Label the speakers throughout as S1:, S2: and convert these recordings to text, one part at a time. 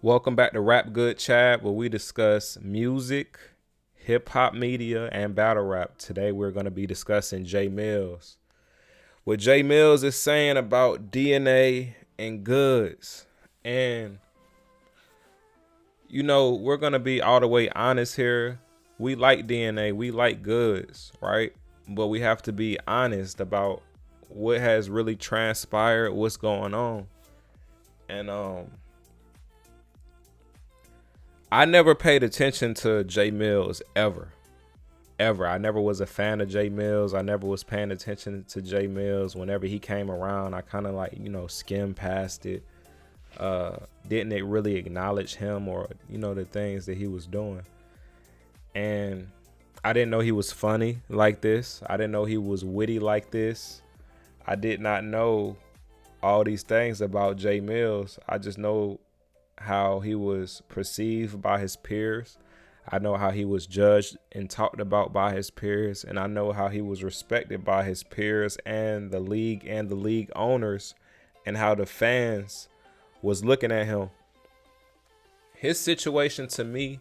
S1: Welcome back to Rap Good Chat, where we discuss music, hip hop media, and battle rap. Today we're going to be discussing Jae Millz. What Jae Millz is saying about DNA and Goodz. And, we're going to be all the way honest here. We like DNA, we like Goodz, right? But we have to be honest about what has really transpired, what's going on. And, I never paid attention to Jae Millz ever. I never was a fan of Jae Millz. I never was paying attention to Jae Millz. Whenever he came around, I kind of skimmed past it. Didn't it really acknowledge him or, the things that he was doing. And I didn't know he was funny like this. I didn't know he was witty like this. I did not know all these things about Jae Millz. I just know how he was perceived by his peers. I know how he was judged and talked about by his peers, and I know how he was respected by his peers and the league owners, and how the fans was looking at him. His situation to me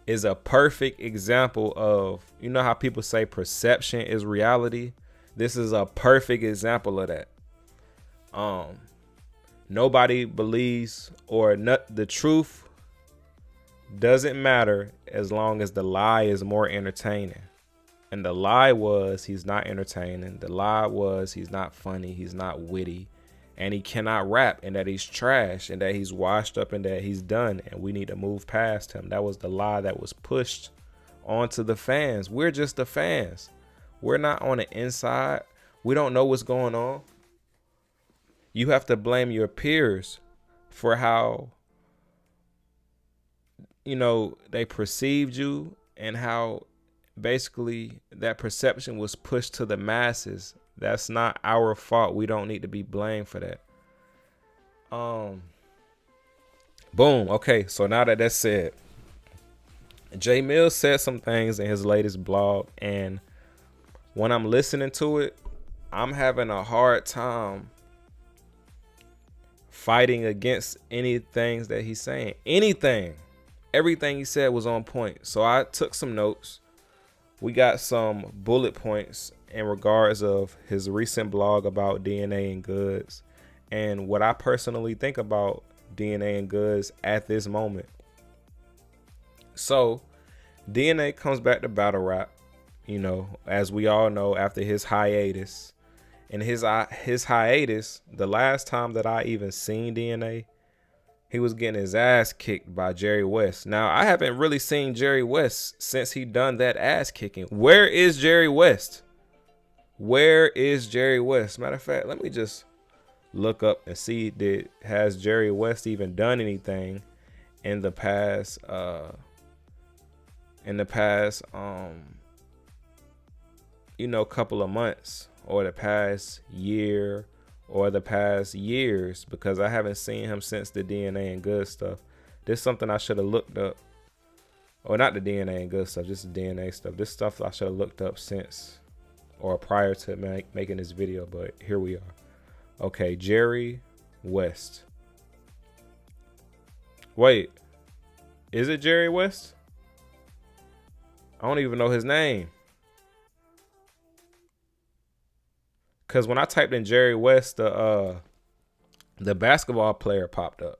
S1: is a perfect example of, how people say perception is reality. This is a perfect example of that. Nobody believes the truth doesn't matter as long as the lie is more entertaining. And the lie was he's not entertaining. The lie was he's not funny. He's not witty. And he cannot rap, and that he's trash, and that he's washed up, and that he's done. And we need to move past him. That was the lie that was pushed onto the fans. We're just the fans. We're not on the inside. We don't know what's going on. You have to blame your peers for how, they perceived you, and how basically that perception was pushed to the masses. That's not our fault. We don't need to be blamed for that. Boom. Okay, so now that that's said, Jae Millz said some things in his latest blog, and when I'm listening to it, I'm having a hard time fighting against anything that he's saying. Everything he said was on point. So I took some notes. We got some bullet points in regards of his recent blog about DNA and Goodz, and what I personally think about DNA and Goodz at this moment. So DNA comes back to battle rap, as we all know, after his hiatus. In his hiatus, the last time that I even seen DNA, he was getting his ass kicked by Jerry West. Now, I haven't really seen Jerry West since he done that ass kicking. Where is Jerry West? Matter of fact, let me just look up and see, has Jerry West even done anything in the past couple of months, or the past year, or the past years, because I haven't seen him since the DNA and Goodz stuff. This is something I should have looked up. Or not the DNA and Goodz stuff, just the DNA stuff. This stuff I should have looked up since or prior to making this video, but here we are. Okay, Jerry West. Wait, is it Jerry West? I don't even know his name. Because when I typed in Jerry West, the basketball player popped up.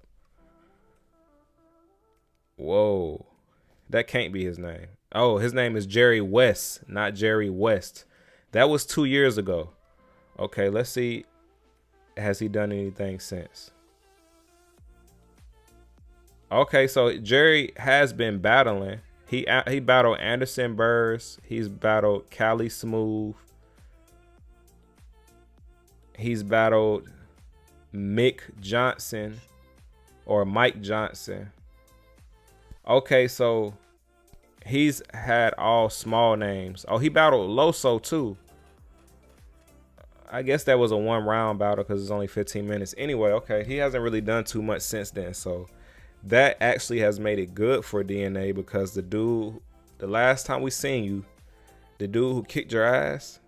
S1: Whoa. That can't be his name. Oh, his name is Jerry West, not Jerry West. That was 2 years ago. Okay, let's see. Has he done anything since? Okay, so Jerry has been battling. He battled Anderson Burrs. He's battled Cali Smooth. He's battled Mike Johnson. Okay, so he's had all small names. Oh, he battled Loso too. I guess that was a 1-round battle because it's only 15 minutes. Anyway, okay, he hasn't really done too much since then. So that actually has made it good for DNA, because the last time we seen you, the dude who kicked your ass,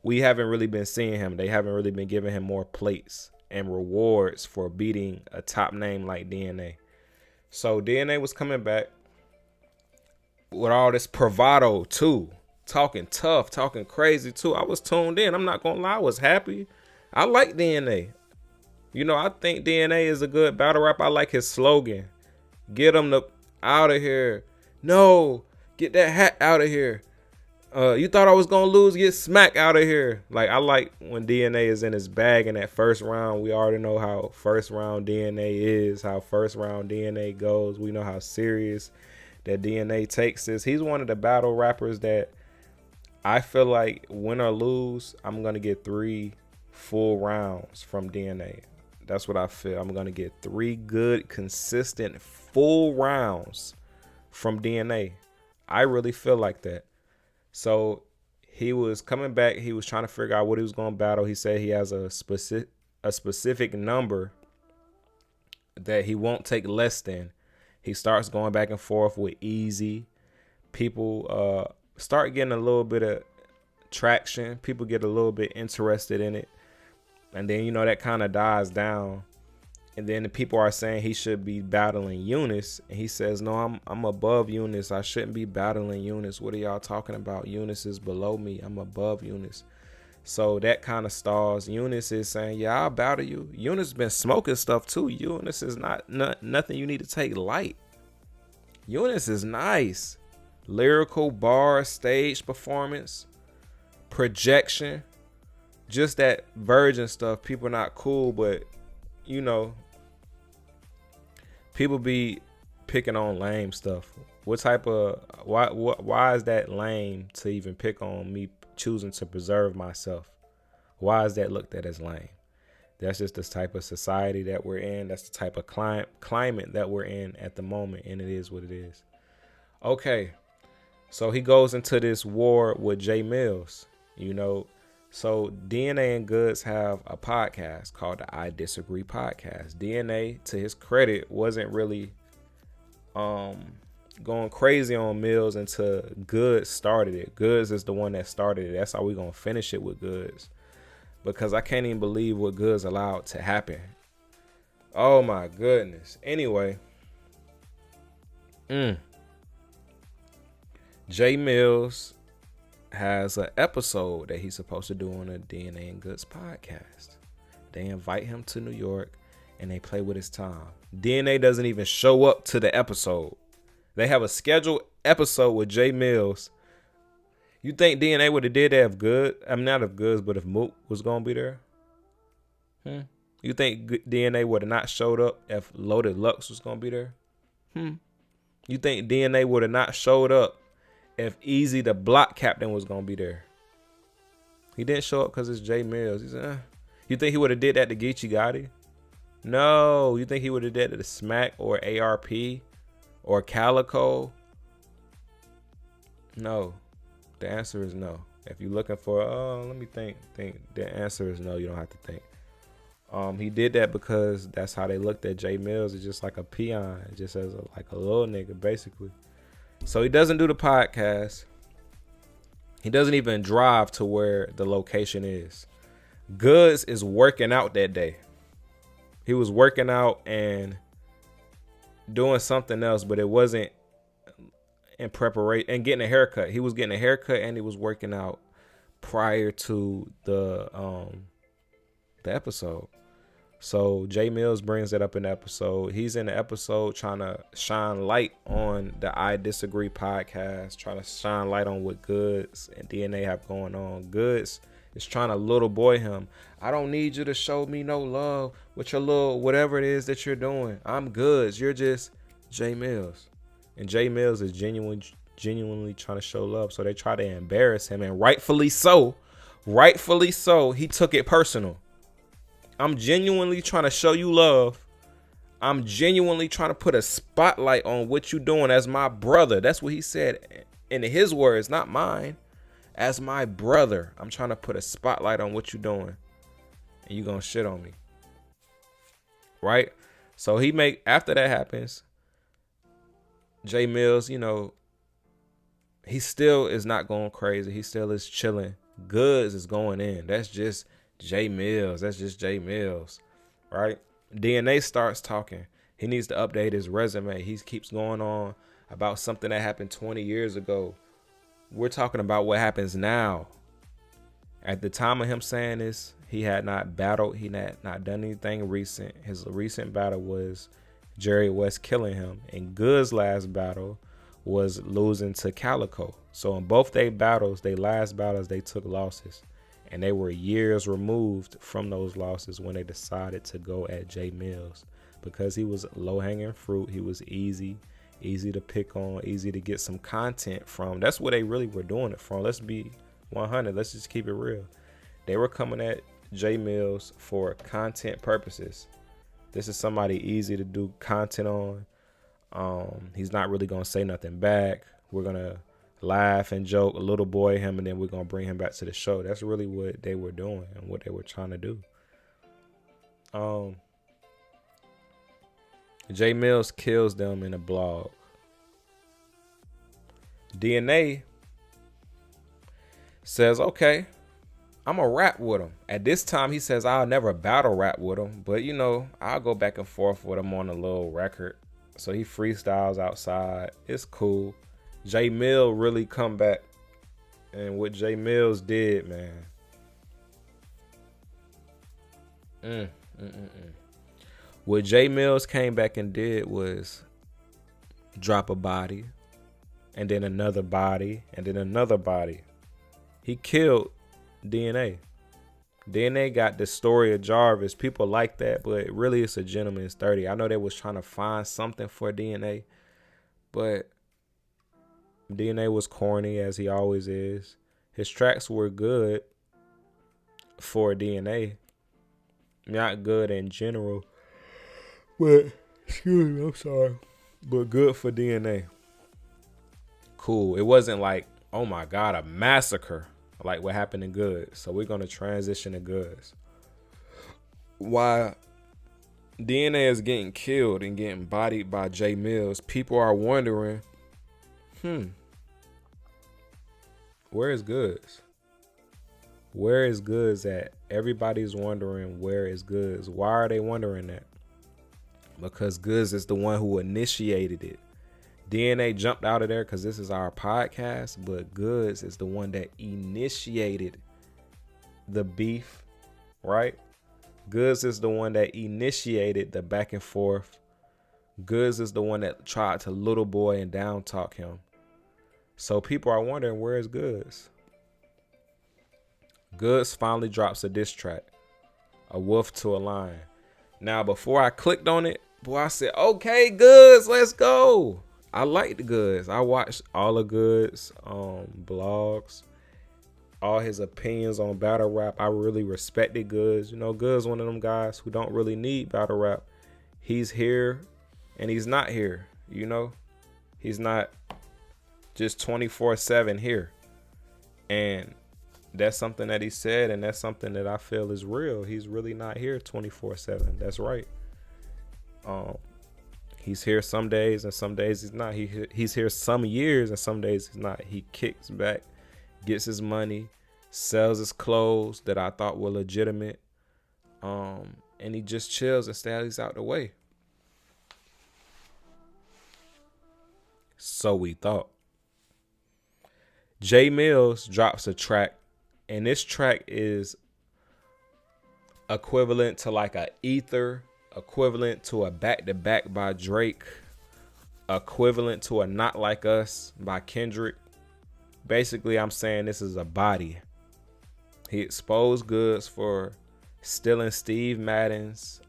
S1: we haven't really been seeing him. They haven't really been giving him more plates and rewards for beating a top name like DNA. So DNA was coming back with all this bravado too, talking tough, talking crazy too. I was tuned in. I'm not gonna lie, I was happy. I like DNA. You know, I think DNA is a good battle rap. I like his slogan. Get him out of here. No, get that hat out of here. You thought I was gonna lose? Get smack out of here. Like, I like when DNA is in his bag in that first round. We already know how first round DNA is, how first round DNA goes. We know how serious that DNA takes this. He's one of the battle rappers that I feel like, win or lose, I'm gonna get 3 full rounds from DNA. That's what I feel. I'm gonna get 3 good, consistent, full rounds from DNA. I really feel like that. So he was coming back. He was trying to figure out what he was going to battle. He said he has a specific number that he won't take less than. He starts going back and forth with Easy. People start getting a little bit of traction. People get a little bit interested in it. And then, you know, that kind of dies down. And then the people are saying he should be battling Eunice. And he says, no, I'm above Eunice. I shouldn't be battling Eunice. What are y'all talking about? Eunice is below me. I'm above Eunice. So that kind of stalls. Eunice is saying, yeah, I'll battle you. Eunice been smoking stuff too. Eunice is not nothing you need to take light. Eunice is nice. Lyrical, bar, stage performance, projection. Just that virgin stuff. People not cool, but, you know, people be picking on lame stuff. What type of why is that lame to even pick on me choosing to preserve myself? Why is that looked at as lame? That's just this type of society that we're in. That's the type of climate that we're in at the moment, and it is what it is. Okay, so he goes into this war with Jae Millz, you know. So DNA and Goodz have a podcast called the I Disagree podcast. DNA, to his credit, wasn't really going crazy on Millz until Goodz started it. Goodz is the one that started it. That's how we're going to finish it with Goodz. Because I can't even believe what Goodz allowed to happen. Oh my goodness. Anyway. Jae Millz has an episode that he's supposed to do on the DNA and Goodz podcast. They invite him to New York and they play with his time. DNA doesn't even show up to the episode. They have a scheduled episode with Jae Millz. You think DNA would have did that if Goodz, I'm not if Goodz, but if Mook was gonna be there? You think DNA would have not showed up if Loaded Lux was gonna be there? You think DNA would have not showed up if Easy the Block Captain was gonna be there? He didn't show up because it's Jae Millz. He said, You think he would have did that to Geechee Gotti? No. You think he would have did that to Smack or ARP or Calico? No. The answer is no. If you're looking for, let me think. The answer is no. You don't have to think. He did that because that's how they looked at Jae Millz. It's just like a peon, just as like a little nigga, basically. So he doesn't do the podcast. He doesn't even drive to where the location is. Goodz is working out that day. He was working out and doing something else, but it wasn't in preparation, and getting a haircut. He was getting a haircut and he was working out prior to the episode. So Jae Millz brings it up in the episode. He's in the episode trying to shine light on the I Disagree podcast, trying to shine light on what Goodz and DNA have going on. Goodz is trying to little boy him. I don't need you to show me no love with your little whatever it is that you're doing. I'm Goodz. You're just Jae Millz. And Jae Millz is genuinely trying to show love. So they try to embarrass him, and rightfully so. Rightfully so. He took it personal. I'm genuinely trying to show you love. I'm genuinely trying to put a spotlight on what you're doing as my brother. That's what he said in his words, not mine. As my brother, I'm trying to put a spotlight on what you're doing. And you gonna shit on me. Right? So after that happens, Jae Millz, you know, he still is not going crazy. He still is chilling. Goodz is going in. That's just Jae Millz. That's just Jae Millz. Right? DNA starts talking. He needs to update his resume. He keeps going on about something that happened 20 years ago. We're talking about what happens now. At the time of him saying this, he had not battled. He had not done anything recent. His recent battle was Jerry West killing him. And Goodz' last battle was losing to Calico. So in both their battles, their last battles, they took losses. And they were years removed from those losses when they decided to go at Jae Millz. Because he was low-hanging fruit. He was easy to pick on, easy to get some content from. That's what they really were doing it from. Let's be 100. Let's just keep it real. They were coming at Jae Millz for content purposes. This is somebody easy to do content on. He's not really going to say nothing back. We're going to laugh and joke, a little boy him, and then we're going to bring him back to the show. That's really what they were doing and what they were trying to do. Jae Millz kills them in a blog. DNA says, okay, I'm going to rap with him. At this time, he says, I'll never battle rap with him. But, you know, I'll go back and forth with him on a little record. So he freestyles outside. It's cool. Jae Millz really come back. And what Jae Millz did, man. What Jae Millz came back and did was drop a body. And then another body. And then another body. He killed DNA. DNA got the story of Jarvis. People like that, but really it's a gentleman's 30. I know they was trying to find something for DNA, but DNA was corny as he always is. His tracks were good for DNA. Not good in general, but excuse me, I'm sorry. But good for DNA. Cool. It wasn't like, oh my God, a massacre like what happened in Goodz. So we're going to transition to Goodz. Why DNA is getting killed and getting bodied by Jae Millz, people are wondering, where is Goodz? Where is Goodz at? Everybody's wondering where is Goodz. Why are they wondering that? Because Goodz is the one who initiated it. DNA jumped out of there because this is our podcast, but Goodz is the one that initiated the beef, right? Goodz is the one that initiated the back and forth. Goodz is the one that tried to little boy and down talk him. So people are wondering, where is Goodz? Goodz finally drops a diss track, A Wolf to a Lion. Now, before I clicked on it, boy, I said, okay, Goodz, let's go. I like the Goodz. I watched all of Goodz blogs, all his opinions on battle rap. I really respected Goodz. You know, Goodz one of them guys who don't really need battle rap. He's here and he's not here. You know, he's not just 24/7 here. And that's something that he said, and that's something that I feel is real. He's really not here 24/7. That's right. He's here some days and some days he's not. He's here some years and some days he's not. He kicks back, gets his money, sells his clothes that I thought were legitimate, and he just chills and stays out the way. So we thought. Jae Millz drops a track, and this track is equivalent to like a Ether, equivalent to a Back to Back by Drake, equivalent to a Not Like Us by Kendrick. Basically, I'm saying this is a body. He exposed Goodz for stealing Steve Madden's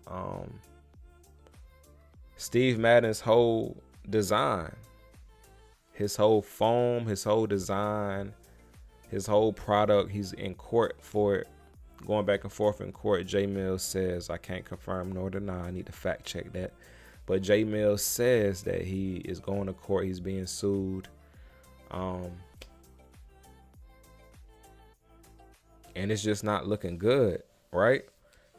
S1: whole design. His whole foam, his whole design, his whole product. He's in court for it. Going back and forth in court. Jae Millz says, I can't confirm nor deny. I need to fact check that. But Jae Millz says that he is going to court. He's being sued. And it's just not looking good, right?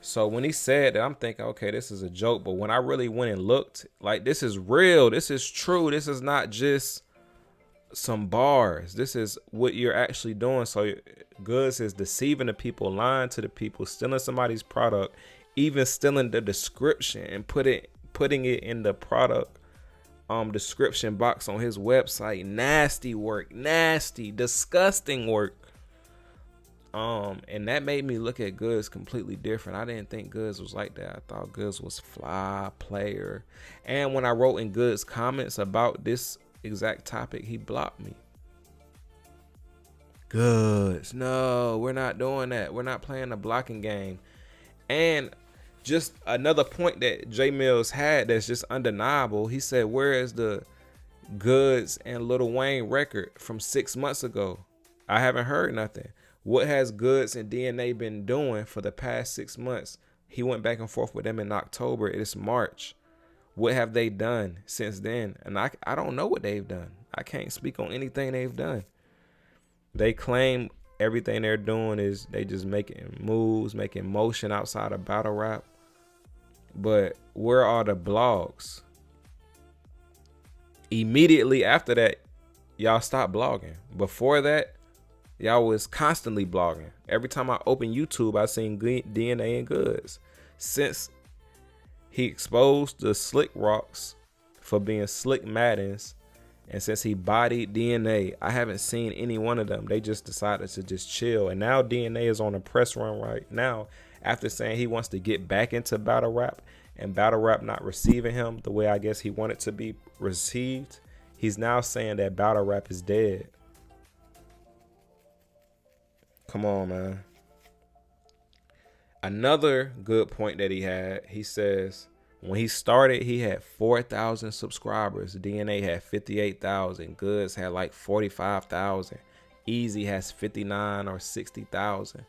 S1: So when he said that, I'm thinking, okay, this is a joke. But when I really went and looked, like, this is real. This is true. This is not just some bars. This is what you're actually doing. So Goodz is deceiving the people, lying to the people, stealing somebody's product, even stealing the description and putting putting it in the product description box on his website. Nasty work, nasty, disgusting work. And that made me look at Goodz completely different. I didn't think Goodz was like that. I thought Goodz was fly player. And when I wrote in Goodz comments about this exact topic, he blocked me. Goodz, no, we're not doing that. We're not playing the blocking game. And just another point that Jae Millz had that's just undeniable. He said, where is the Goodz and Lil Wayne record from 6 months ago? I haven't heard nothing. What has Goodz and DNA been doing for the past 6 months? He went back and forth with them in October. It's March. What have they done since then? And I don't know what they've done. I can't speak on anything they've done. They claim everything they're doing is they just making moves, making motion outside of battle rap. But where are the blogs? Immediately after that, y'all stopped blogging. Before that, y'all was constantly blogging. Every time I open YouTube, I seen DNA and Goodz. Since he exposed the Slick Rocks for being Slick Maddens, and since he bodied DNA, I haven't seen any one of them. They just decided to just chill. And now DNA is on a press run right now after saying he wants to get back into battle rap, and battle rap not receiving him the way I guess he wanted to be received. He's now saying that battle rap is dead. Come on, man. Another good point that he had, he says when he started, he had 4,000 subscribers. DNA had 58,000. Goodz had like 45,000. Easy has 59 or 60,000.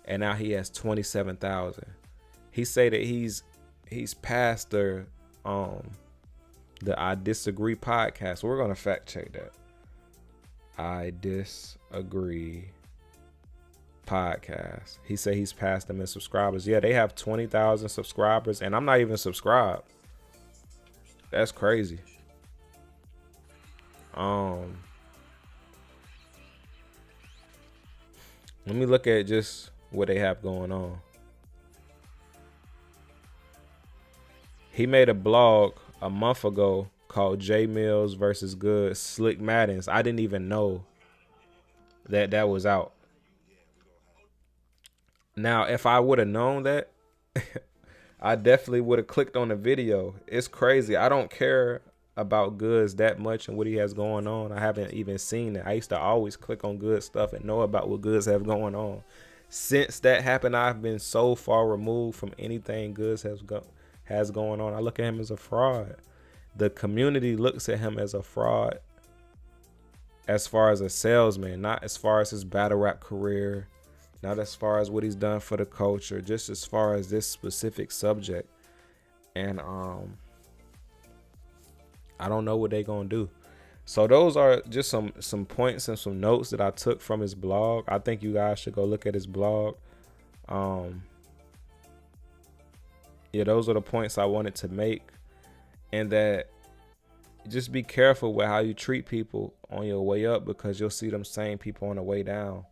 S1: And now he has 27,000. He say that he's past the I Disagree podcast. We're gonna fact check that. I Disagree podcast. He said he's past them in subscribers. Yeah, they have 20,000 subscribers, and I'm not even subscribed. That's crazy. Let me look at just what they have going on. He made a blog a month ago called Jae Millz versus Goodz Slick Maddens. I didn't even know that was out. Now, if I would have known that, I definitely would have clicked on the video. It's crazy. I don't care about Goodz that much and what he has going on. I haven't even seen it. I used to always click on Goodz stuff and know about what Goodz have going on. Since that happened, I've been so far removed from anything Goodz has going on. I look at him as a fraud. The community looks at him as a fraud as far as a salesman, not as far as his battle rap career, not as far as what he's done for the culture, just as far as this specific subject. And I don't know what they're gonna do. So those are just some points and some notes that I took from his blog. I think you guys should go look at his blog. Yeah, those are the points I wanted to make. And that just be careful with how you treat people on your way up, because you'll see them same people on the way down.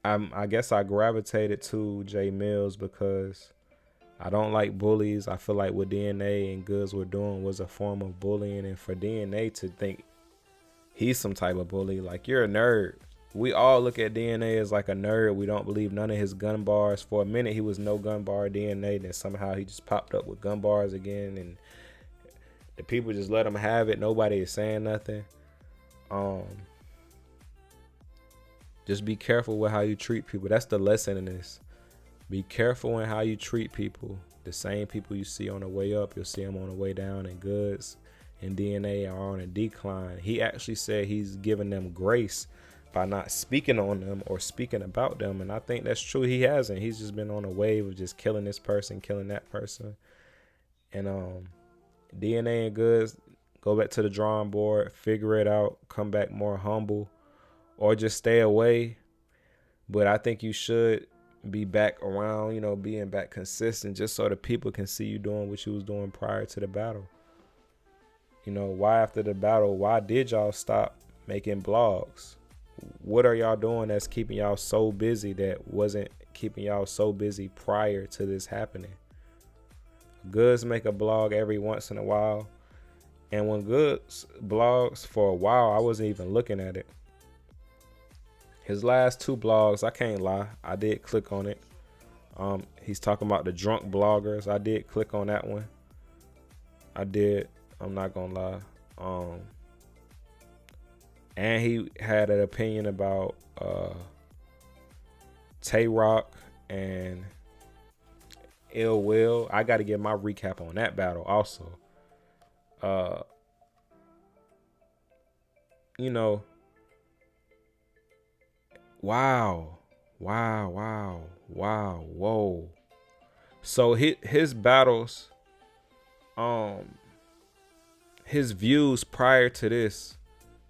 S1: I guess I gravitated to Jae Millz because I don't like bullies. I feel like what DNA and Goodz were doing was a form of bullying, and for DNA to think he's some type of bully, like, you're a nerd. We all look at DNA as like a nerd. We don't believe none of his gun bars. For a minute, he was no gun bar DNA. Then somehow he just popped up with gun bars again, and the people just let him have it. Nobody is saying nothing. Just be careful with how you treat people. That's the lesson in this. Be careful in how you treat people. The same people you see on the way up, you'll see them on the way down. And Goodz and DNA are on a decline. He actually said he's giving them grace by not speaking on them or speaking about them. And I think that's true. He hasn't. He's just been on a wave of just killing this person, killing that person. And DNA and Goodz, go back to the drawing board, figure it out, come back more humble, or just stay away. But I think you should be back around, being back consistent, just so the people can see you doing what you was doing prior to the battle. Why after the battle, why did y'all stop making blogs? What are y'all doing that's keeping y'all so busy that wasn't keeping y'all so busy prior to this happening. Goodz make a blog every once in a while. And when Goodz blogs for a while, I wasn't even looking at it. His last 2 blogs, I can't lie, I did click on it. He's talking about the drunk bloggers. I did click on that one. I did. I'm not gonna lie. And he had an opinion about Tay Rock and Ill Will. I got to get my recap on that battle also. You know, wow, whoa. So his battles, his views prior to this,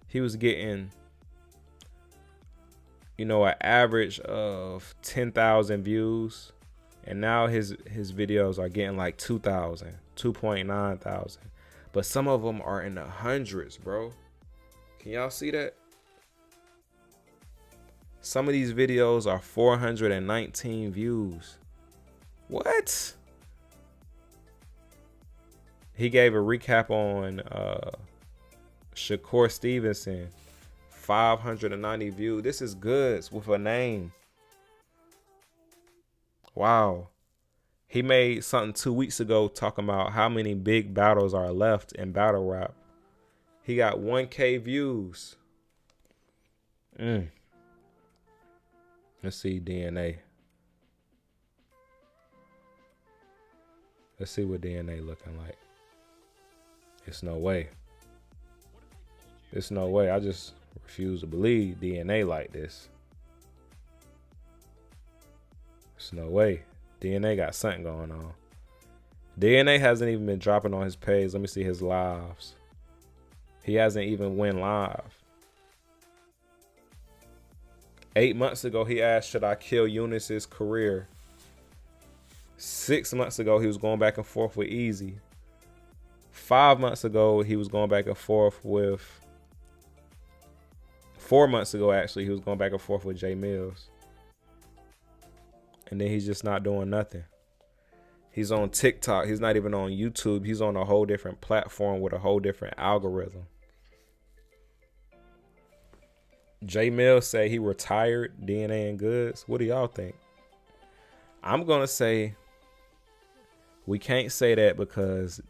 S1: he was getting, you know, an average of 10,000 views. And now his videos are getting like 2,000, 2.9 thousand. But some of them are in the hundreds, bro. Can y'all see that? Some of these videos are 419 views. What? He gave a recap on Shakur Stevenson. 590 views. This is Goodz with a name. Wow. He made something 2 weeks ago talking about how many big battles are left in battle rap. He got 1K views. Let's see DNA. Let's see what DNA looking like. It's no way. It's no way. I just refuse to believe DNA like this. It's no way. DNA got something going on. DNA hasn't even been dropping on his page. Let me see his lives. He hasn't even went live. 8 months ago, he asked, should I kill Eunice's career? 6 months ago, he was going back and forth with Easy. 5 months ago, he was going back and forth with... 4 months ago, actually, he was going back and forth with Jae Millz. And then he's just not doing nothing. He's on TikTok. He's not even on YouTube. He's on a whole different platform with a whole different algorithm. Jae Millz say he retired DNA and Goodz. What do y'all think? I'm going to say we can't say that because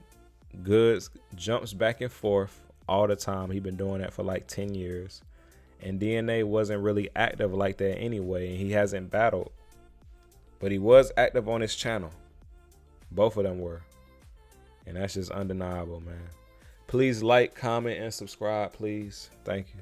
S1: Goodz jumps back and forth all the time. He's been doing that for like 10 years. And DNA wasn't really active like that anyway. And he hasn't battled. But he was active on his channel. Both of them were. And that's just undeniable, man. Please like, comment, and subscribe, please. Thank you.